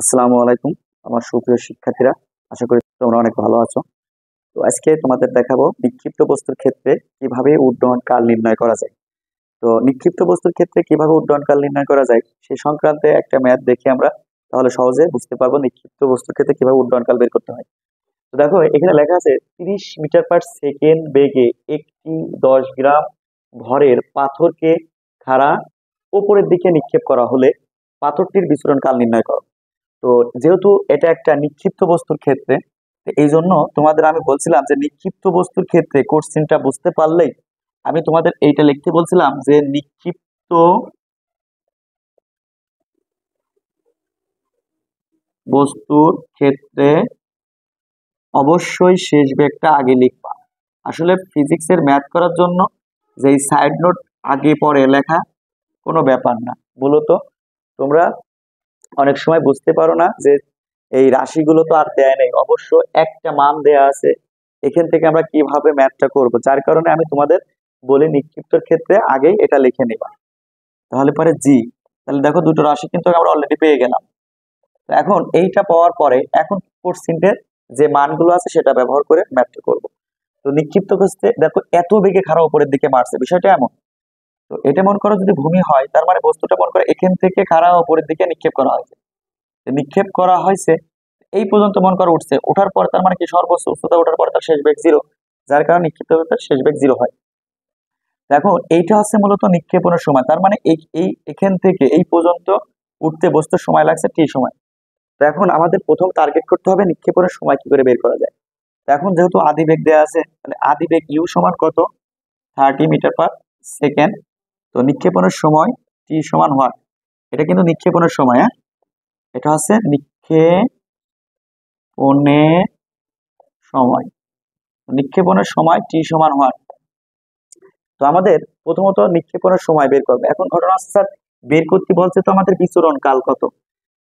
আসসালামু আলাইকুম আমার সুপ্রিয় শিক্ষার্থীরা। আশা করি তোমরা অনেক ভালো আছো। তো আজকে তোমাদের দেখাবো নিক্ষিপ্ত বস্তুর ক্ষেত্রে কিভাবে উড্ডয়ন কাল নির্ণয় করা যায়। তো নিক্ষিপ্ত বস্তুর ক্ষেত্রে কিভাবে উড্ডয়ন কাল নির্ণয় করা যায় সেই সংক্রান্তে একটা ম্যাথ দেখি আমরা, তাহলে সহজে বুঝতে পারবো নিক্ষিপ্ত বস্তুর ক্ষেত্রে কিভাবে উড্ডয়ন কাল বের করতে হয়। তো দেখো এখানে লেখা আছে 30 মিটার/সেকেন্ড বেগে একটি 10 গ্রাম ভরের পাথরকে খাড়া উপরের দিকে নিক্ষেপ করা হলে পাথরটির বিচরণ কাল নির্ণয় করো। তো যেহেতু এটা একটা নিক্ষিপ্ত বস্তুর ক্ষেত্রে, তো এই জন্য তোমাদের আমি বলছিলাম যে নিক্ষিপ্ত বস্তুর ক্ষেত্রে কোশ্চেনটা বুঝতে পারলেই আমি তোমাদের এইটা লিখতে বলছিলাম যে নিক্ষিপ্ত বস্তুর ক্ষেত্রে অবশ্যই শেষ বেগটা আগে লিখবা। আসলে ফিজিক্সের ম্যাথ করার জন্য যে সাইড নোট আগে পরে লেখা কোনো ব্যাপার না। মূলত তোমরা অনেক সময় বুঝতে পারো না যে এই রাশিগুলো তো আর দেয় নেই, অবশ্য একটা মান দেয়া আছে, এখান থেকে আমরা কিভাবে ম্যাথটা করব, যার কারণে আমি তোমাদের বলি নিক্ষিপ্তর ক্ষেত্রে আগেই এটা লিখে নিবা, তাহলে পরে জি। তাহলে দেখো দুটো রাশি কিন্তু আমরা অলরেডি পেয়ে গেলাম। তো এখন এইটা পাওয়ার পরে এখন কোশ্চেনের যে মানগুলো আছে সেটা ব্যবহার করে ম্যাথটা করব। তো নিক্ষিপ্ত ক্ষেত্রে দেখো এত বেগে খাড়া উপরের দিকে মারছে, বিষয়টা এমন। তো এটা মনে করো যদি ভূমি হয়, তার মানে বস্তুটা মনে করো এখান থেকে খাড়া উপরের দিকে নিক্ষেপ করা হয়েছে। নিক্ষেপ করা হয়েছে এই পর্যন্ত মনে করো উঠছে, ওঠার পর তার মানে কি সর্বোচ্চ উচ্চতা ওঠার পর তার শেষ বেগ জিরো, যার কারণে নিক্ষিপ্ত তার শেষ বেগ জিরো হয়। দেখো এইটা হচ্ছে মূলত নিক্ষেপণের সময়, তার মানে এই এই এখান থেকে এই পর্যন্ত উঠতে বস্তুর সময় লাগছে টি সময়। তো এখন আমাদের প্রথম টার্গেট করতে হবে নিক্ষেপণের সময় কি করে বের করা যায়। তো এখন যেহেতু আদি বেগ দেওয়া আছে, তাহলে আদি বেগ ইউ সমান কত, 30 মিটার/সেকেন্ড। তো নিক্ষেপণের সময় টি সমান ওয়াট, এটা কিন্তু নিক্ষেপণের সময়, হ্যাঁ, এটা হচ্ছে নিক্ষেপণের সময়। নিক্ষেপণের সময় টি সমান ওয়াট। তো আমাদের প্রথমত নিক্ষেপণের সময় বের করবে। এখন ঘটনা হচ্ছে স্যার বের করতে বলছে তো আমাদের বিচরণ কাল কত।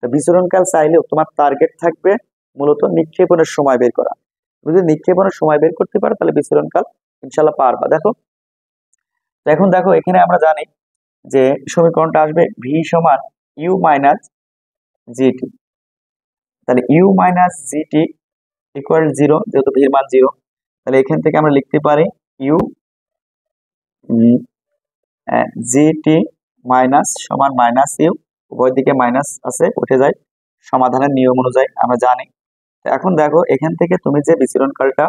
তো বিচরণ কাল চাইলেও তোমার টার্গেট থাকবে মূলত নিক্ষেপণের সময় বের করা। তুমি যদি নিক্ষেপণের সময় বের করতে পারো তাহলে বিচরণ কাল ইনশাল্লাহ পারবা। দেখো, তো এখন দেখো এখানে আমরা জানি যে সমীকরণটা আসবে ভি সমান ইউ মাইনাস জিটি। তাহলে U minus GT equal zero, যেহেতু ভির মান জিরো, তাহলে এখান থেকে আমরা লিখতে পারি ইউ জিটি মাইনাস সমান মাইনাস ইউ, উভয় দিকে মাইনাস আছে উঠে যায় সমাধানের নিয়ম অনুযায়ী আমরা জানি। তো এখন দেখো এখান থেকে তুমি যে বিচরণ কালটা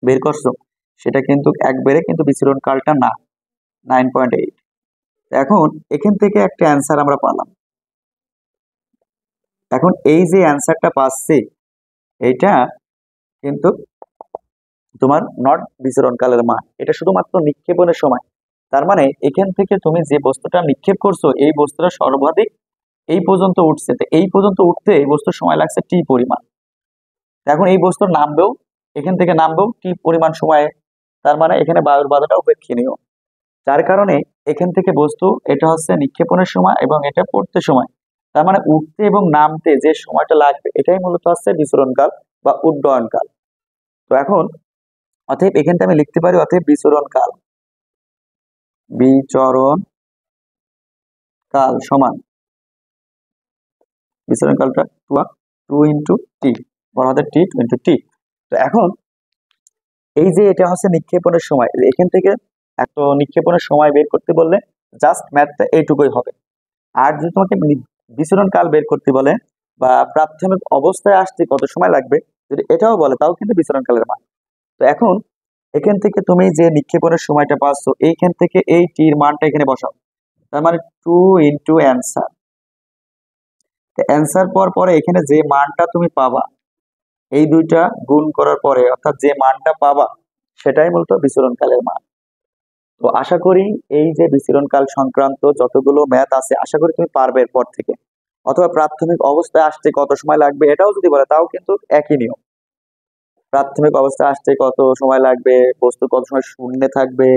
বের করছো সেটা কিন্তু একবারে কিন্তু বিচরণ কালটা না, 9.8। এখন এখান থেকে একটা অ্যান্সার আমরা পেলাম। এখন এই যে অ্যান্সারটা পাচ্ছি এইটা কিন্তু তোমার নট বিচরণ কালের মান, এটা শুধুমাত্র নিক্ষেপণের সময়। তার মানে এখান থেকে তুমি যে বস্তুটা নিক্ষেপ করছো এই বস্তুটা সর্বাধিক এই পর্যন্ত উঠছে, তো এই পর্যন্ত উঠতে এই বস্তুর সময় লাগছে টি পরিমাণ। এখন এই বস্তুর নামবেও এখান থেকে নামবেও টি পরিমাণ সময়ে, তার মানে এখানে বায়ুর বাধাটা উপেক্ষণীয়, যার কারণে এখান থেকে বস্তু এটা হচ্ছে নিক্ষেপণের সময় এবং এটা পড়তে সময়, তার মানে উঠতে এবং নামতে যে সময়টা লাগবে এটাই মূলত হচ্ছে বিচরণ কাল বা উড্ডয়ন কাল। তো এখন অতএব এখানটা আমি লিখতে পারি অতএব বিচরণ কাল, বিচরণ কাল সমান বিচরণ কালটা টু ইন্টু টি, বলা হয় টি টু ইন্টু টি। তো এখন এই যে এটা হচ্ছে নিক্ষেপণের সময়, এখান থেকে এত নিক্ষেপণের সময় বের করতে বললে জাস্ট ম্যাথটা এইটুকুই হবে। আর যদি তোমাকে বিচরণ কাল বের করতে বলে বা প্রাথমিক অবস্থায় আসতে কত সময় লাগবে যদি এটাও বলে, তাও কিন্তু বিচরণ কালের মান। তো এখন এখান থেকে তুমি যে নিক্ষেপণের সময়টা পাচ্ছ এইখান থেকে এই টির মানটা এখানে বসাও, তার মানে টু ইন্টু অ্যান্সার। অ্যান্সার পাওয়ার পরে এখানে যে মানটা তুমি পাবা এই দুইটা গুণ করার পরে অর্থাৎ যে মানটা পাবা সেটাই মূলত বিচরণকালের মান। তো আশা করি এই যে বিচরণকাল সংক্রান্ত যতগুলো ম্যাথ আছে আশা করি তুমি পারবে এরপর থেকে। অথবা প্রাথমিক অবস্থায় আসতে কত সময় লাগবে এটাও যদি বলে তাও কিন্তু একই নিয়ম। প্রাথমিক অবস্থায় আসতে কত সময় লাগবে, বস্তু কত সময় শূন্যে থাকবে,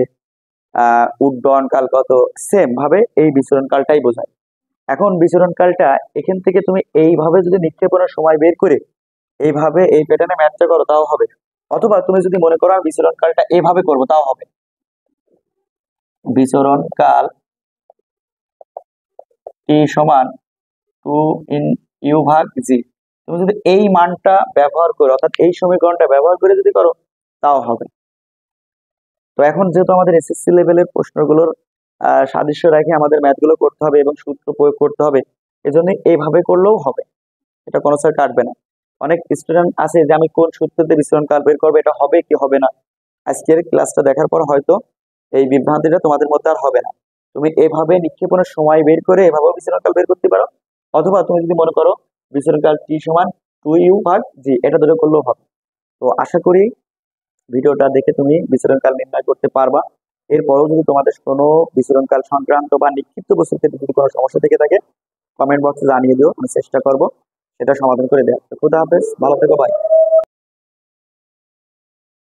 উড্ডয়ন কাল কত, সেম ভাবে এই বিচরণ কালটাই বোঝায়। এখন বিচরণ কালটা এখান থেকে তুমি এইভাবে যদি নিক্ষেপণের সময় বের করে এইভাবে এই প্যাটার্নে ম্যাথটা করো তাও হবে, অথবা তুমি যদি মনে করো আমি বিচরণ কালটা এইভাবে করবো তাও হবে। বিচরণ কাল টি সমান টু ইন ইউ ভাগ জি। তুমি যদি এই মানটা ব্যবহার করো, অর্থাৎ এই সমীকরণটা ব্যবহার করে যদি করো, তাও হবে। তো এখন যেহেতু আমাদের এসএসসি লেভেলের প্রশ্নগুলোর সাদৃশ্য রেখে আমাদের ম্যাথগুলো করতে হবে এবং সূত্র প্রয়োগ করতে হবে, এজন্য এইভাবে করলেও হবে, এটা কোনো স্যার কাটবে না। অনেক স্টুডেন্ট আছে যে আমি কোন সূত্রতে বিচরণ কাল বের করবো, এটা হবে কি হবে না। আজকের ক্লাসটা দেখার পর হয়তো এই বিভ্রান্তিটা তোমাদের মধ্যে আর হবে না। তুমি এভাবে নিক্ষেপণের সময় বের করে এভাবেও বিচরণ কাল বের করতে পারো, অথবা তুমি যদি মনে করো বিচরণ কাল টি সমান 2u ভাগ জি, এটা ধরে করলেও হবে। তো আশা করি ভিডিওটা দেখে তুমি বিচরণকাল নির্ণয় করতে পারবা। এরপরেও যদি তোমাদের কোনো বিচরণকাল সংক্রান্ত বা নিক্ষিপ্ত বস্তুর ক্ষেত্রে যদি কোনো সমস্যা থেকে থাকে, কমেন্ট বক্সে জানিয়ে দিও, আমি চেষ্টা করব সেটা সমাধান করে দেওয়ার। তো খুদা হাফেজ, ভালো থেকো, ভাই।